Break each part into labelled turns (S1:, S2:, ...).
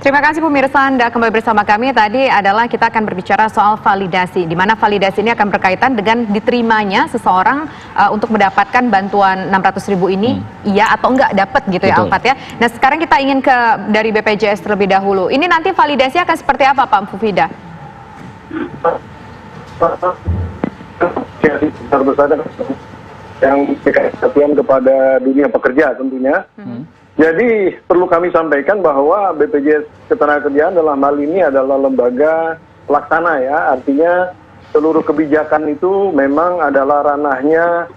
S1: Terima kasih pemirsa, Anda kembali bersama kami. Tadi adalah kita akan berbicara soal validasi, di mana validasi ini akan berkaitan dengan diterimanya seseorang untuk mendapatkan bantuan 600.000 ini, iya atau enggak dapat gitu ya, Alfat ya. Nah sekarang kita ingin dari BPJS terlebih dahulu. Ini nanti validasi akan seperti apa, Pak Mufida?
S2: Yang perhatian kepada dunia pekerja tentunya. Jadi perlu kami sampaikan bahwa BPJS Ketenagakerjaan dalam hal ini adalah lembaga pelaksana ya, artinya seluruh kebijakan itu memang adalah ranahnya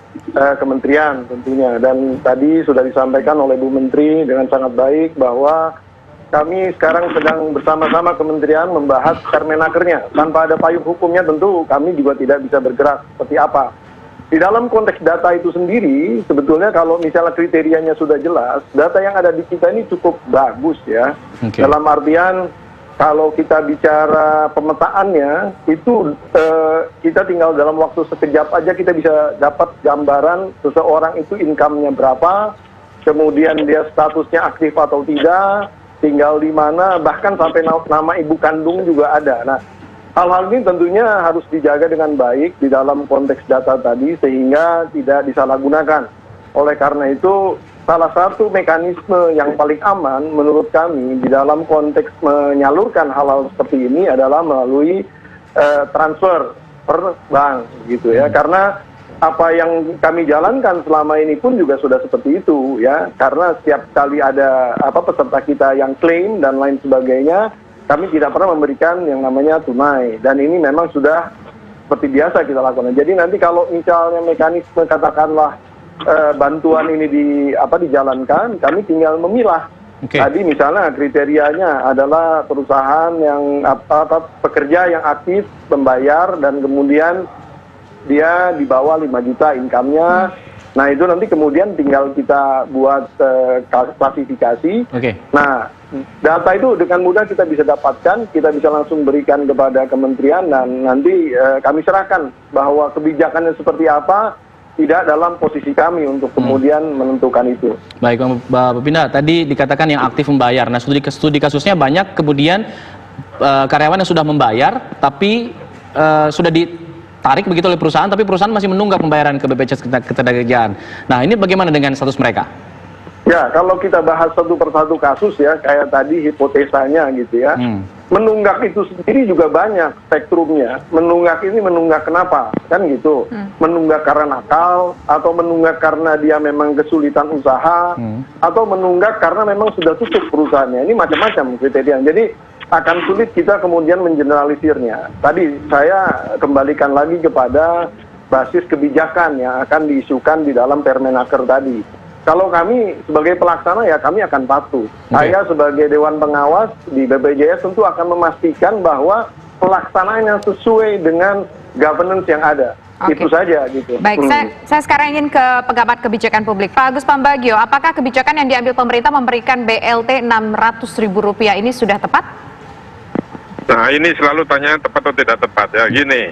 S2: kementerian tentunya. Dan tadi sudah disampaikan oleh Bu Menteri dengan sangat baik bahwa kami sekarang sedang bersama-sama kementerian membahas Permenakernya. Tanpa ada payung hukumnya tentu kami juga tidak bisa bergerak seperti apa. Di dalam konteks data itu sendiri, sebetulnya kalau misalnya kriterianya sudah jelas, data yang ada di kita ini cukup bagus ya. Dalam artian, kalau kita bicara pemetaannya, itu kita tinggal dalam waktu sekejap aja kita bisa dapat gambaran seseorang itu income-nya berapa, kemudian dia statusnya aktif atau tidak, tinggal di mana, bahkan sampai nama ibu kandung juga ada. Nah, hal-hal ini tentunya harus dijaga dengan baik di dalam konteks data tadi sehingga tidak disalahgunakan. Oleh karena itu, salah satu mekanisme yang paling aman menurut kami di dalam konteks menyalurkan hal-hal seperti ini adalah melalui transfer per bank gitu ya. Karena apa yang kami jalankan selama ini pun juga sudah seperti itu ya. Karena setiap kali ada peserta kita yang klaim dan lain sebagainya, kami tidak pernah memberikan yang namanya tunai, dan ini memang sudah seperti biasa kita lakukan. Jadi nanti kalau misalnya mekanisme katakanlah bantuan ini dijalankan, kami tinggal memilah. Tadi misalnya kriterianya adalah perusahaan yang pekerja yang aktif membayar dan kemudian dia di bawah 5 juta income-nya. Nah itu nanti kemudian tinggal kita buat klasifikasi. Nah data itu dengan mudah kita bisa dapatkan, kita bisa langsung berikan kepada kementerian dan nanti kami serahkan bahwa kebijakannya seperti apa, tidak dalam posisi kami untuk kemudian menentukan itu. Baik,
S3: Mbak Bupinda, tadi dikatakan yang aktif membayar. Nah studi kasusnya banyak kemudian karyawan yang sudah membayar tapi sudah ditarik begitu oleh perusahaan, tapi perusahaan masih menunggak pembayaran ke BPJS Ketenagakerjaan. Nah ini bagaimana dengan status mereka?
S2: Ya, kalau kita bahas satu persatu kasus ya, kayak tadi hipotesanya gitu ya. Menunggak itu sendiri juga banyak spektrumnya. Menunggak ini menunggak kenapa? Kan gitu. Menunggak karena nakal, atau menunggak karena dia memang kesulitan usaha, atau menunggak karena memang sudah tutup perusahaannya. Ini macam-macam kriteria. Jadi akan sulit kita kemudian mengeneralisirnya. Tadi saya kembalikan lagi kepada basis kebijakan yang akan diisukan di dalam Permenaker tadi. Kalau kami sebagai pelaksana ya kami akan patuh. Saya sebagai Dewan Pengawas di BPJS tentu akan memastikan bahwa pelaksanaan yang sesuai dengan governance yang ada. Itu saja gitu.
S1: Baik, saya sekarang ingin ke Pengamat Kebijakan Publik. Pak Agus Pambagio, apakah kebijakan yang diambil pemerintah memberikan BLT Rp600.000 ini sudah tepat?
S4: Nah ini selalu tanya tepat atau tidak tepat ya. Gini,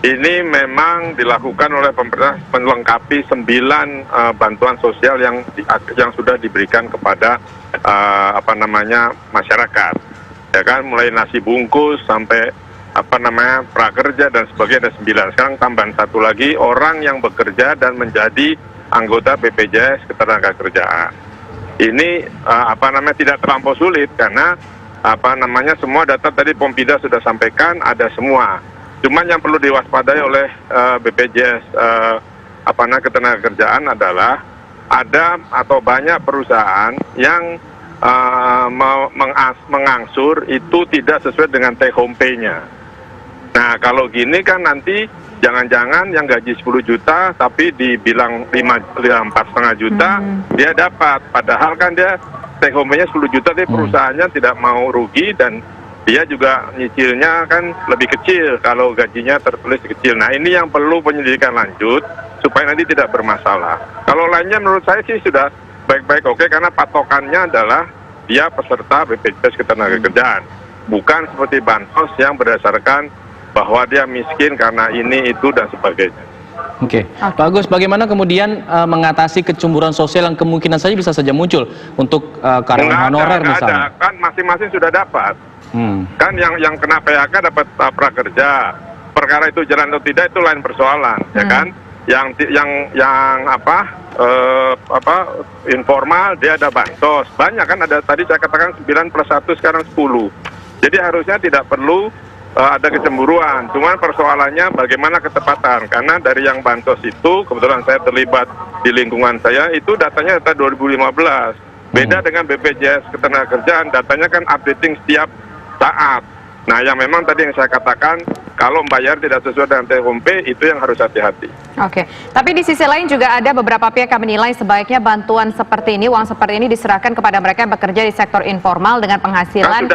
S4: ini memang dilakukan oleh pemerintah melengkapi 9 bantuan sosial yang sudah diberikan kepada masyarakat, ya kan, mulai nasi bungkus sampai prakerja dan sebagainya, ada 9. Sekarang tambahan 1 lagi, orang yang bekerja dan menjadi anggota BPJS Ketenagakerjaan. Ini tidak terlampau sulit karena semua data tadi Pompida sudah sampaikan, ada semua. Cuman yang perlu diwaspadai oleh BPJS Ketenagakerjaan adalah ada atau banyak perusahaan yang mengangsur itu tidak sesuai dengan take home pay-nya. Nah kalau gini kan nanti jangan-jangan yang gaji 10 juta tapi dibilang 4,5 juta dia dapat. Padahal kan dia take home pay-nya 10 juta, tapi perusahaannya tidak mau rugi dan dia juga nyicilnya kan lebih kecil kalau gajinya tertulis kecil. Nah ini yang perlu penyelidikan lanjut supaya nanti tidak bermasalah. Kalau lainnya menurut saya sih sudah baik-baik oke, karena patokannya adalah dia peserta BPJS Ketenagakerjaan, bukan seperti bansos yang berdasarkan bahwa dia miskin karena ini itu dan sebagainya.
S3: Oke. Pak Agus, bagaimana kemudian mengatasi kecemburuan sosial yang kemungkinan saja bisa saja muncul untuk karyawan honorer misalnya?
S4: Ada, kan masing-masing sudah dapat. Kan yang kena PHK dapat prakerja. Perkara itu jalan atau tidak itu lain persoalan, ya kan? Yang informal dia ada bansos. Banyak kan, ada tadi saya katakan 9+1 sekarang 10. Jadi harusnya tidak perlu ada kecemburuan, cuman persoalannya bagaimana ketepatan, karena dari yang bansos itu, kebetulan saya terlibat di lingkungan saya, itu datanya data 2015, beda dengan BPJS Ketenagakerjaan, datanya kan updating setiap saat. Nah yang memang tadi yang saya katakan, kalau membayar tidak sesuai dengan THP, itu yang harus hati-hati.
S1: Oke, tapi di sisi lain juga ada beberapa pihak yang menilai sebaiknya bantuan seperti ini, uang seperti ini diserahkan kepada mereka yang bekerja di sektor informal dengan penghasilan.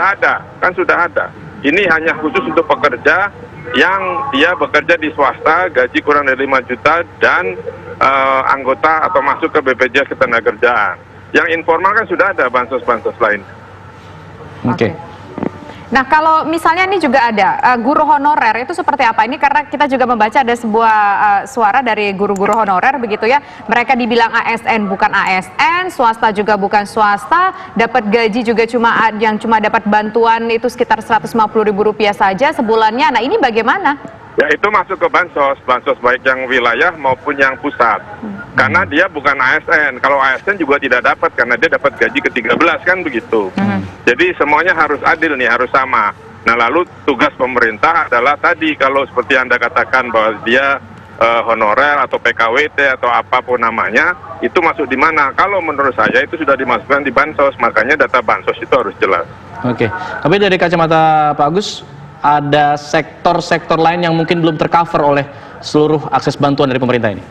S4: Kan sudah ada. Ini hanya khusus untuk pekerja yang dia bekerja di swasta, gaji kurang dari 5 juta, dan anggota atau masuk ke BPJS Ketenagakerjaan. Yang informal kan sudah ada bansos-bansos lain.
S3: Oke.
S1: Nah, kalau misalnya ini juga ada guru honorer, itu seperti apa? Ini karena kita juga membaca ada sebuah suara dari guru-guru honorer begitu ya. Mereka dibilang ASN bukan ASN, swasta juga bukan swasta, dapat gaji juga cuma dapat bantuan itu sekitar Rp150.000 saja sebulannya. Nah, ini bagaimana?
S4: Ya itu masuk ke bansos baik yang wilayah maupun yang pusat. Karena dia bukan ASN. Kalau ASN juga tidak dapat karena dia dapat gaji ke-13 kan begitu. Jadi semuanya harus adil nih, harus sama. Nah lalu tugas pemerintah adalah tadi kalau seperti Anda katakan bahwa dia honorer atau PKWT atau apapun namanya, itu masuk di mana? Kalau menurut saya itu sudah dimasukkan di bansos, makanya data bansos itu harus jelas.
S3: Oke, tapi dari kacamata Pak Agus, ada sektor-sektor lain yang mungkin belum tercover oleh seluruh akses bantuan dari pemerintah ini?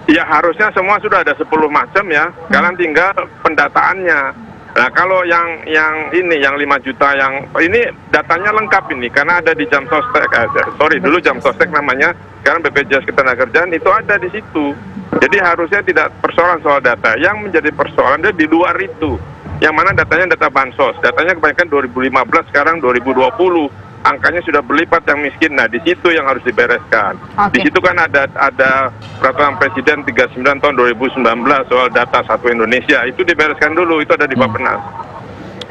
S4: Ya harusnya semua sudah ada 10 macam ya, sekarang tinggal pendataannya. Nah kalau yang ini, yang 5 juta, yang ini datanya lengkap ini, karena ada di Jamsostek, dulu Jamsostek namanya, sekarang BPJS Ketenagakerjaan itu ada di situ. Jadi harusnya tidak persoalan soal data, yang menjadi persoalan dia di luar itu. Yang mana datanya data bansos, datanya kebanyakan 2015, sekarang 2020. Angkanya sudah berlipat yang miskin. Nah, di situ yang harus dibereskan. Di situ kan ada peraturan Presiden 39 tahun 2019 soal data satu Indonesia. Itu dibereskan dulu, itu ada di Bappenas.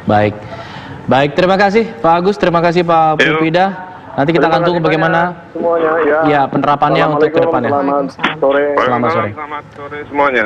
S3: Baik, terima kasih Pak Agus, terima kasih Pak Pupida. Nanti kita akan tunggu bagaimana
S2: semuanya,
S3: ya penerapannya untuk ke depannya.
S2: Selamat sore.
S3: Selamat sore.
S4: Selamat sore semuanya.